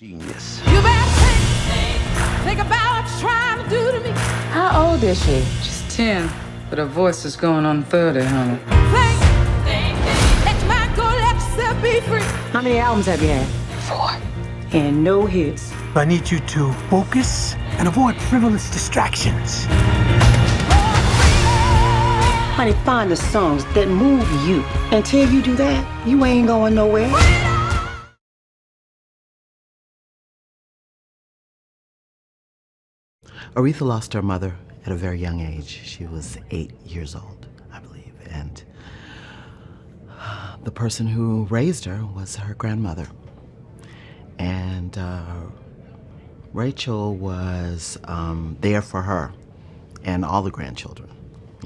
Genius. You better think about what you're trying to do to me. How old is she? She's 10, but her voice is going on 30, honey. Think that you might go let yourself be free. How many albums have you had? 4. And no hits. I need you to focus and avoid frivolous distractions. Honey, find the songs that move you. Until you do that, you ain't going nowhere. Aretha lost her mother at a very young age. She was 8 years old, I believe. And the person who raised her was her grandmother. And Rachel was there for her and all the grandchildren,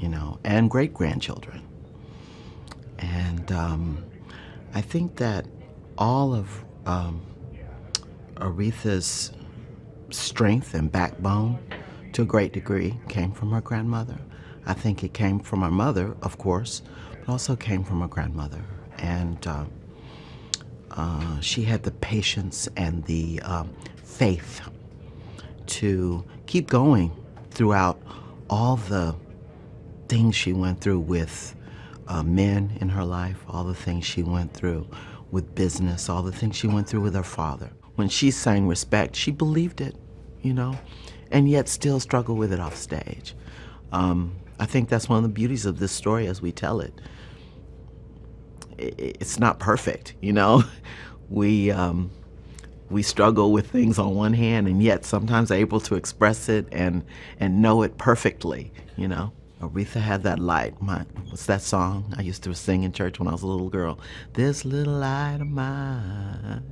you know, and great-grandchildren. And I think that all of Aretha's strength and backbone, to a great degree, came from her grandmother. I think it came from her mother, of course, but also came from her grandmother. And she had the patience and the faith to keep going throughout all the things she went through with men in her life, all the things she went through with business, all the things she went through with her father. When she sang Respect, she believed it, you know, and yet still struggled with it off stage. I think that's one of the beauties of this story as we tell it. It's not perfect, you know. We struggle with things on one hand, and yet sometimes are able to express it and know it perfectly, you know. Aretha had that light. What's that song I used to sing in church when I was a little girl? This little light of mine,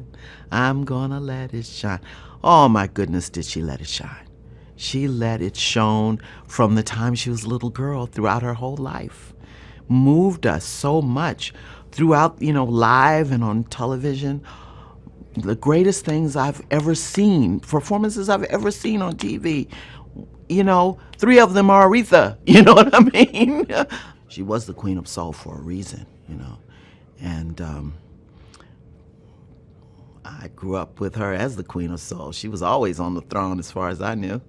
I'm gonna let it shine. Oh my goodness, did she let it shine. She let it shone from the time she was a little girl throughout her whole life. Moved us so much throughout, you know, live and on television. The greatest things I've ever seen, performances I've ever seen on TV, you know, 3 of them are Aretha, you know what I mean? She was the Queen of Soul for a reason, you know, and I grew up with her as the Queen of Soul. She was always on the throne as far as I knew.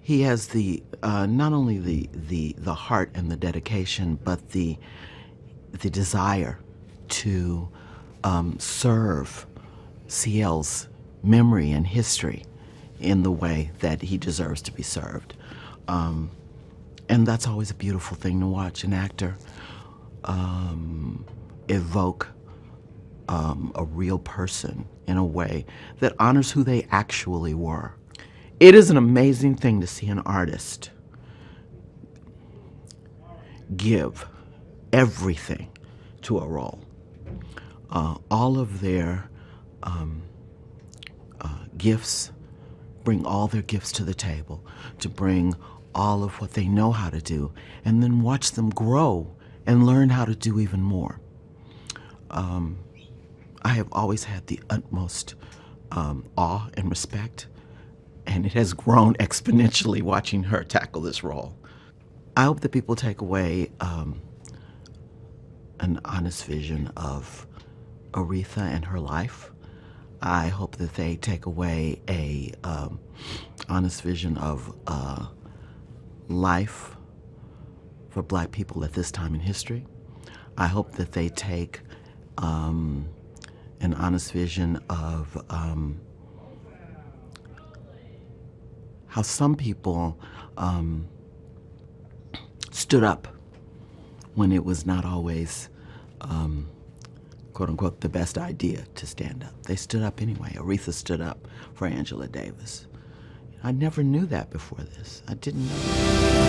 He has the, not only the heart and the dedication, but the desire to serve CL's memory and history in the way that he deserves to be served. And that's always a beautiful thing to watch an actor evoke a real person in a way that honors who they actually were. It is an amazing thing to see an artist give everything to a role. All of their gifts, bring all their gifts to the table, to bring all of what they know how to do, and then watch them grow and learn how to do even more. I have always had the utmost awe and respect, and it has grown exponentially watching her tackle this role. I hope that people take away an honest vision of Aretha and her life. I hope that they take away a honest vision of life for Black people at this time in history. I hope that they take an honest vision of how some people stood up when it was not always quote unquote, the best idea to stand up. They stood up anyway. Aretha stood up for Angela Davis. I never knew that before this. I didn't know that.